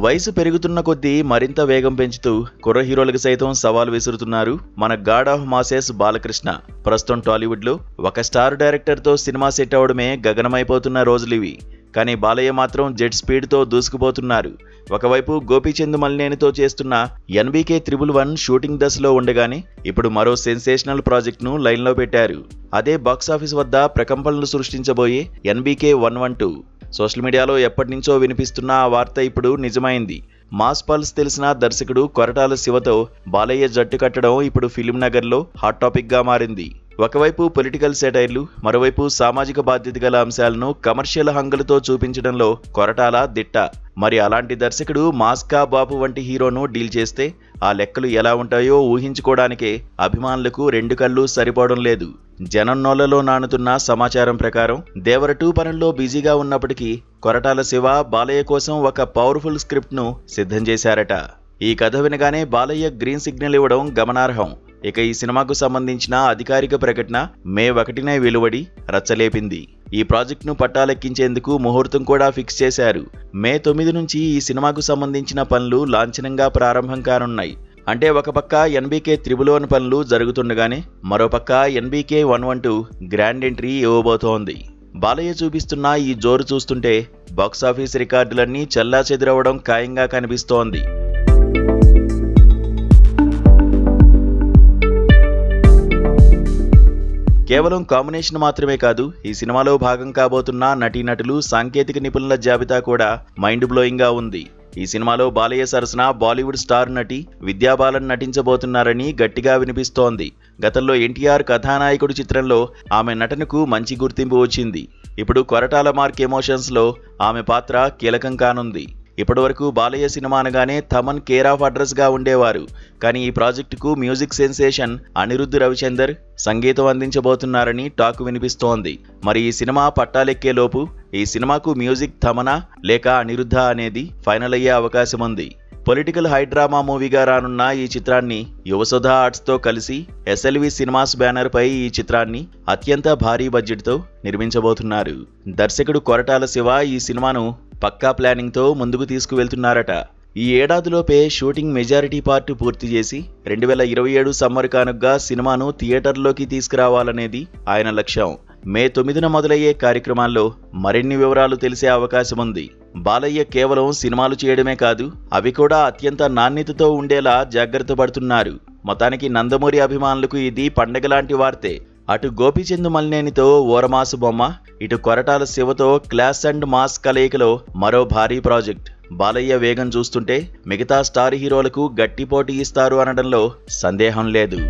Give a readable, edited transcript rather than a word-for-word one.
వయసు పెరుగుతున్న కొద్దీ మరింత వేగం పెంచుతూ కుర్ర హీరోలకు సైతం సవాల్ విసురుతున్నారు మన గాడ్ ఆఫ్ మాసెస్ బాలకృష్ణ. ప్రస్తుతం టాలీవుడ్లో ఒక స్టార్ డైరెక్టర్తో సినిమా సెట్ అవడమే గగనమైపోతున్న రోజులివి. కానీ బాలయ్య మాత్రం జెట్ స్పీడ్తో దూసుకుపోతున్నారు. ఒకవైపు గోపీచంద్ మలినేనితో చేస్తున్న NBK 111 షూటింగ్ దశలో ఉండగానే ఇప్పుడు మరో సెన్సేషనల్ ప్రాజెక్ట్ను లైన్లో పెట్టారు. అదే బాక్సాఫీస్ వద్ద ప్రకంపనలు సృష్టించబోయే NBK 112. సోషల్ మీడియాలో ఎప్పటినుంచో వినిపిస్తున్న ఆ వార్త ఇప్పుడు నిజమైంది. మాస్ పల్స్ తెలిసిన దర్శకుడు కొరటాల శివతో బాలయ్య జట్టు కట్టడం ఇప్పుడు ఫిల్మ్ నగర్లో హాట్ టాపిక్ గా మారింది. ఒకవైపు పొలిటికల్ సెటైర్లు, మరోవైపు సామాజిక బాధ్యత గల అంశాలను కమర్షియల్ హంగులతో చూపించడంలో కొరటాల దిట్ట. మరి అలాంటి దర్శకుడు మాస్కా బాపు వంటి హీరోను డీల్ చేస్తే ఆ లెక్కలు ఎలా ఉంటాయో ఊహించుకోవడానికే అభిమానులకు రెండు కళ్ళు సరిపోవడం లేదు. జనం నోళ్లలో నానుతున్న సమాచారం ప్రకారం దేవర 2 పనుల్లో బిజీగా ఉన్నప్పటికీ కొరటాల శివ బాలయ్య కోసం ఒక పవర్ఫుల్ స్క్రిప్ట్ను సిద్ధం చేశారట. ఈ కథ వినగానే బాలయ్య గ్రీన్ సిగ్నల్ ఇవ్వడం గమనార్హం. ఇక ఈ సినిమాకు సంబంధించిన అధికారిక ప్రకటన మే 1న వెలువడి రచ్చలేపింది. ఈ ప్రాజెక్టును పట్టాలెక్కించేందుకు ముహూర్తం కూడా ఫిక్స్ చేశారు. మే 9 నుంచి ఈ సినిమాకు సంబంధించిన పనులు లాంఛనంగా ప్రారంభం కానున్నాయి. అంటే ఒక పక్క NBK 111 పనులు జరుగుతుండగానే మరోపక్క NBK 112 గ్రాండ్ ఎంట్రీ ఇవ్వబోతోంది. బాలయ్య చూపిస్తున్న ఈ జోరు చూస్తుంటే బాక్సాఫీస్ రికార్డులన్నీ చెల్లాచెదురవడం ఖాయంగా కనిపిస్తోంది. కేవలం కాంబినేషన్ మాత్రమే కాదు, ఈ సినిమాలో భాగం కాబోతున్న నటీనటులు, సాంకేతిక నిపుణుల జాబితా కూడా మైండ్ బ్లోయింగ్ గా ఉంది. ఈ సినిమాలో బాలయ్య సరసన బాలీవుడ్ స్టార్ నటి విద్యా బాలన్ నటించబోతున్నారని గట్టిగా వినిపిస్తోంది. గతంలో NTR కథానాయకుడు చిత్రంలో ఆమె నటనకు మంచి గుర్తింపు వచ్చింది. ఇప్పుడు కొరటాల మార్క్ ఎమోషన్స్లో ఆమె పాత్ర కీలకం కానుంది. ఇప్పటివరకు బాలయ్య సినిమా అనగానే థమన్ కేర్ ఆఫ్ అడ్రస్ గా ఉండేవారు. కానీ ఈ ప్రాజెక్టుకు మ్యూజిక్ సెన్సేషన్ అనిరుద్ధ్ రవిచందర్ సంగీతం అందించబోతున్నారని టాక్ వినిపిస్తోంది. మరి ఈ సినిమా పట్టాలెక్కే లోపు ఈ సినిమాకు మ్యూజిక్ థమనా లేక అనిరుద్ధ అనేది ఫైనల్ అయ్యే అవకాశం ఉంది. పొలిటికల్ హైడ్రామా మూవీగా రానున్న ఈ చిత్రాన్ని యువసుధ ఆర్ట్స్తో కలిసి SLV సినిమాస్ బ్యానర్ పై ఈ చిత్రాన్ని అత్యంత భారీ బడ్జెట్తో నిర్మించబోతున్నారు. దర్శకుడు కొరటాల శివ ఈ సినిమాను పక్కా ప్లానింగ్తో ముందుకు తీసుకువెళ్తున్నారట. ఈ ఏడాదిలోపే షూటింగ్ మెజారిటీ పార్ట్ పూర్తి చేసి 2027 సమ్మర్ కానుగ్గా సినిమాను థియేటర్లోకి తీసుకురావాలనేది ఆయన లక్ష్యం. మే 9న మొదలయ్యే కార్యక్రమాల్లో మరిన్ని వివరాలు తెలిసే అవకాశం ఉంది. బాలయ్య కేవలం సినిమాలు చేయడమే కాదు, అవి కూడా అత్యంత నాణ్యతతో ఉండేలా జాగ్రత్త పడుతున్నారు. మొత్తానికి నందమూరి అభిమానులకు ఇది పండగలాంటి వార్తే. అటు గోపీచంద్ మలినేనితో ఓరమాసు బొమ్మ, ఇటు కొరటాల శివతో క్లాస్ అండ్ మాస్ కలయికలో మరో భారీ ప్రాజెక్ట్. బాలయ్య వేగం చూస్తుంటే మిగతా స్టార్ హీరోలకు గట్టి పోటీ ఇస్తారు అనడంలో సందేహం లేదు.